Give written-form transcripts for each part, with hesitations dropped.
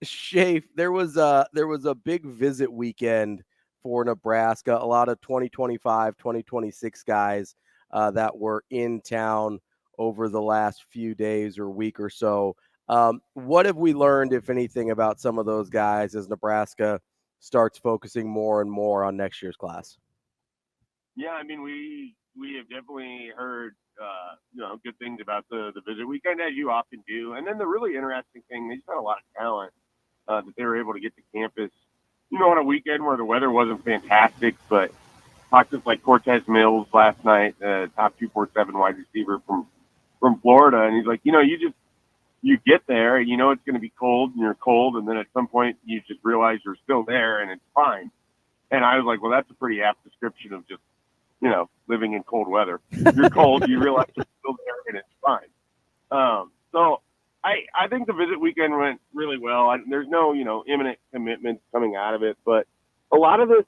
Schaefer, there was a big visit weekend for Nebraska. A lot of 2025, 2026 guys that were in town over the last few days or week or so. What have we learned, if anything, about some of those guys as Nebraska starts focusing more and more on next year's class? Yeah, I mean, we have definitely heard good things about the visit weekend, as you often do. And then the really interesting thing, they just had a lot of talent that they were able to get to campus, on a weekend where the weather wasn't fantastic. But talked with like Cortez Mills last night, top 247 wide receiver from Florida, and he's like, you get there, and it's going to be cold, and you're cold, and then at some point you just realize you're still there, and it's fine. And I was like, well, that's a pretty apt description of just living in cold weather. You're cold, you realize you're still there, and it's fine. So I think the visit weekend went really well. There's no, imminent commitments coming out of it, but a lot of this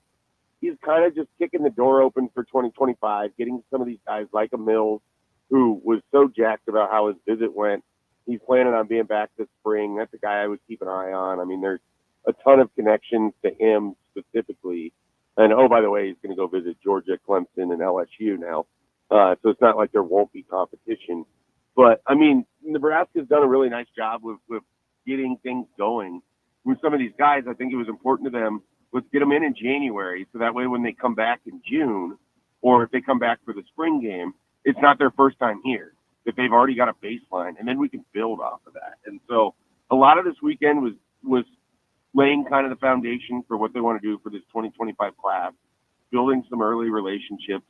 is kind of just kicking the door open for 2025, getting some of these guys like a Mills, who was so jacked about how his visit went. He's planning on being back this spring. That's a guy I would keep an eye on. I mean, there's a ton of connections to him specifically. And, oh, by the way, he's going to go visit Georgia, Clemson, and LSU now. So it's not like there won't be competition. But, I mean, Nebraska's done a really nice job with getting things going. With some of these guys, I think it was important to them, let's get them in January, so that way when they come back in June, or if they come back for the spring game, it's not their first time here, that they've already got a baseline, and then we can build off of that. And so a lot of this weekend was laying kind of the foundation for what they want to do for this 2025 class, building some early relationships,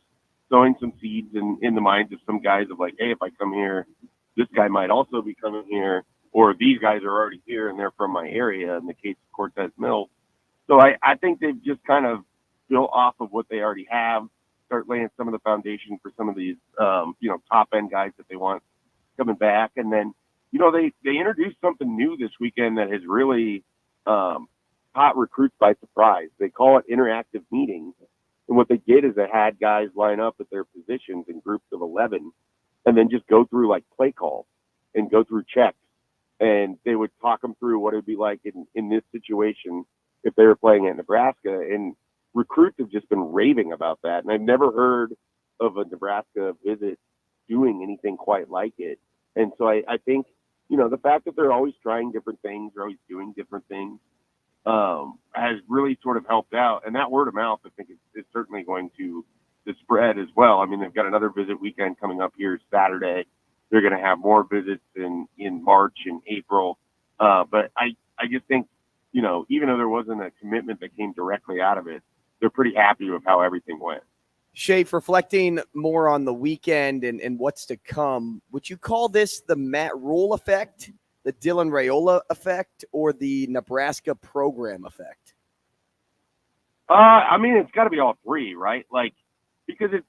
sowing some seeds in the minds of some guys of like, hey, if I come here, this guy might also be coming here, or these guys are already here and they're from my area, in the case of Cortez Mills. So I think they've just kind of built off of what they already have, start laying some of the foundation for some of these, top-end guys that they want coming back. And then, they introduced something new this weekend that has really caught recruits by surprise. They call it interactive meetings. And what they did is they had guys line up at their positions in groups of 11 and then just go through, like, play calls and go through checks. And they would talk them through what it would be like in this situation if they were playing at Nebraska. And recruits have just been raving about that. And I've never heard of a Nebraska visit doing anything quite like it. And so I think, the fact that they're always trying different things, they're always doing different things, has really sort of helped out. And that word of mouth, I think, is certainly going to spread as well. I mean, they've got another visit weekend coming up here Saturday. They're going to have more visits in March and April. But I just think, even though there wasn't a commitment that came directly out of it, they're pretty happy with how everything went. Schaefer, reflecting more on the weekend and what's to come, would you call this the Matt Rule effect, the Dylan Raiola effect, or the Nebraska program effect? I mean, it's got to be all three, right? Like, because it's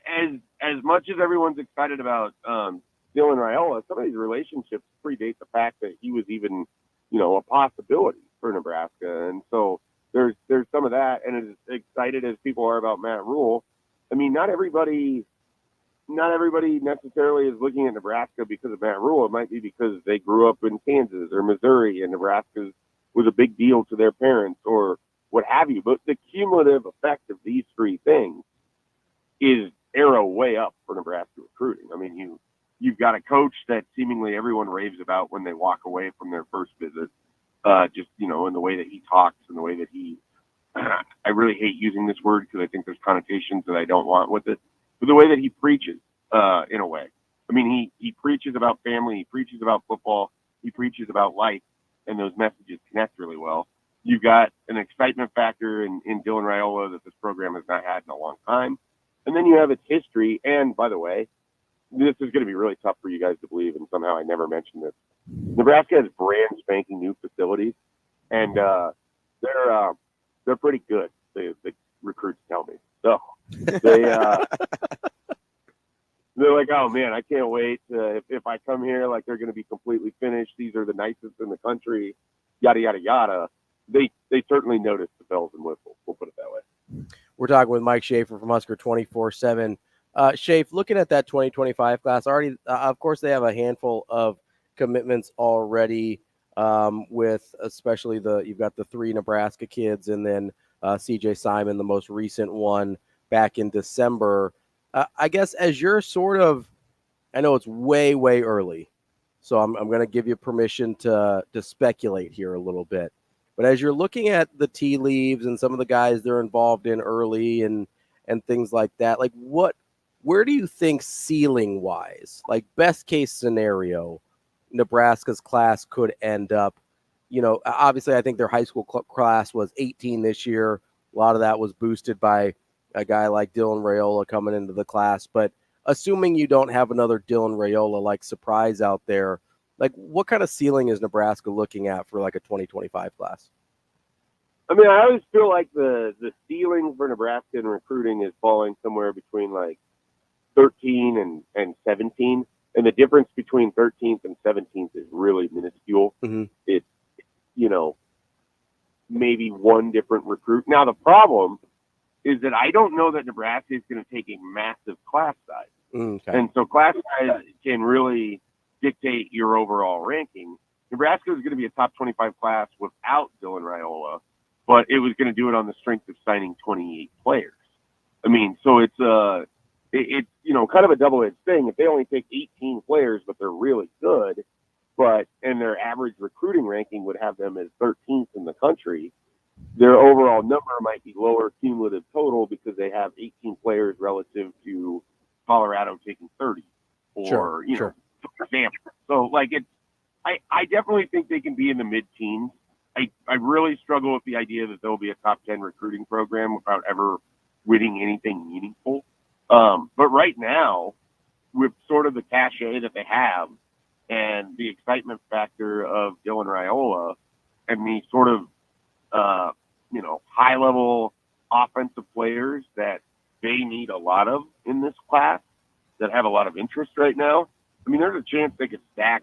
as much as everyone's excited about Dylan Raiola, some of these relationships predate the fact that he was even, a possibility for Nebraska. And so there's some of that. And as excited as people are about Matt Rule, I mean, not everybody necessarily is looking at Nebraska because of Matt Rule. It might be because they grew up in Kansas or Missouri and Nebraska was a big deal to their parents or what have you. But the cumulative effect of these three things is arrow way up for Nebraska recruiting. I mean, you've got a coach that seemingly everyone raves about when they walk away from their first visit, just, in the way that he talks and the way that he I really hate using this word because I think there's connotations that I don't want with it, but the way that he preaches, in a way. I mean, he preaches about family, he preaches about football, he preaches about life, and those messages connect really well. You've got an excitement factor in Dylan Raiola that this program has not had in a long time. And then you have its history. And by the way, this is going to be really tough for you guys to believe, and somehow I never mentioned this. Nebraska has brand spanking new facilities, and they're pretty good. The recruits tell me. So they're like, oh man, I can't wait. If I come here, like they're going to be completely finished. These are the nicest in the country. Yada yada yada. They certainly notice the bells and whistles. We'll put it that way. We're talking with Mike Schaefer from Husker 24/7. Schaefer, looking at that 2025 class, already, of course, they have a handful of commitments already. with especially you've got the 3 Nebraska kids and then CJ Simon, the most recent one back in December. I guess as you're sort of, I know it's way, way early, so I'm going to give you permission to speculate here a little bit. But as you're looking at the tea leaves and some of the guys they're involved in early and things like that, like where do you think ceiling wise, like best case scenario, Nebraska's class could end up? You know, obviously I think their high school class was 18 this year. A lot of that was boosted by a guy like Dylan Raiola coming into the class. But assuming you don't have another Dylan Raiola like surprise out there, like what kind of ceiling is Nebraska looking at for like a 2025 class? I mean, I always feel like the ceiling for Nebraska in recruiting is falling somewhere between like 13 and 17. And the difference between 13th and 17th is really minuscule. Mm-hmm. It's, maybe one different recruit. Now, the problem is that I don't know that Nebraska is going to take a massive class size. Okay. And so class size can really dictate your overall ranking. Nebraska was going to be a top 25 class without Dylan Raiola, but it was going to do it on the strength of signing 28 players. I mean, so it's kind of a double-edged thing. If they only take 18 players, but they're really good, and their average recruiting ranking would have them as 13th in the country, their overall number might be lower cumulative total because they have 18 players relative to Colorado taking 30, for example. So, I definitely think they can be in the mid-teens. I really struggle with the idea that they'll be a top 10 recruiting program without ever winning anything meaningful. But right now, with sort of the cachet that they have and the excitement factor of Dylan Raiola and the sort of, high-level offensive players that they need a lot of in this class that have a lot of interest right now, I mean, there's a chance they could stack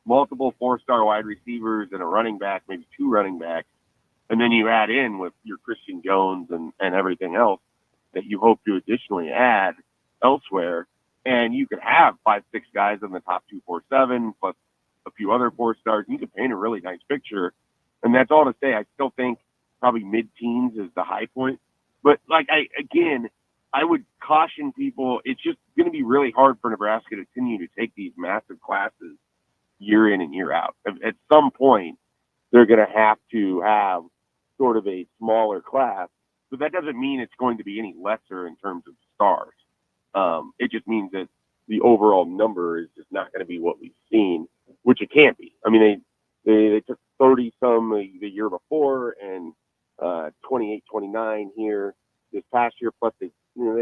multiple 4-star wide receivers and a running back, maybe 2 running backs, and then you add in with your Christian Jones and everything else that you hope to additionally add elsewhere, and you could have 5-6 guys in the top 247 plus a few other 4-stars. You could paint a really nice picture, and that's all to say. I still think probably mid-teens is the high point, but I would caution people. It's just going to be really hard for Nebraska to continue to take these massive classes year in and year out. At some point, they're going to have sort of a smaller class, but that doesn't mean it's going to be any lesser in terms of stars. It just means that the overall number is just not going to be what we've seen, which it can't be. I mean, they took 30-some the year before and 28, 29 here this past year. Plus, they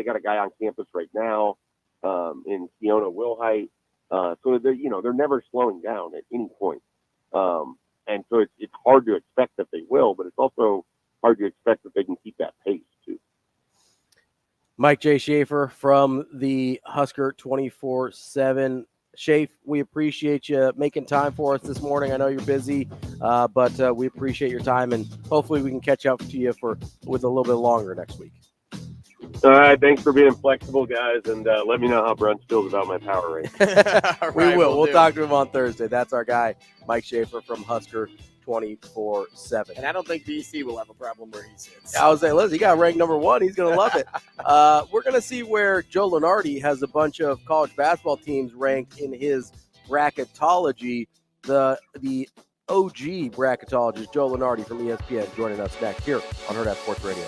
got a guy on campus right now in Keona Wilhite. So they're never slowing down at any point. And so it's hard to expect that they will, but it's also hard to expect that they can keep that pace too. Mike J. Schaefer from the Husker 24/7. Schaefer, we appreciate you making time for us this morning. I know you're busy, but we appreciate your time, and hopefully we can catch up to you with a little bit longer next week. All right, thanks for being flexible, guys, and let me know how Brunch feels about my power range. We will. We'll talk to him on Thursday. That's our guy, Mike Schaefer from Husker 24/7. And I don't think BC will have a problem where he sits. I was saying, listen, he got ranked number 1. He's going to love it. We're going to see where Joe Lunardi has a bunch of college basketball teams ranked in his bracketology. The OG bracketologist, Joe Lunardi from ESPN, joining us next here on Hurrdat Sports Radio.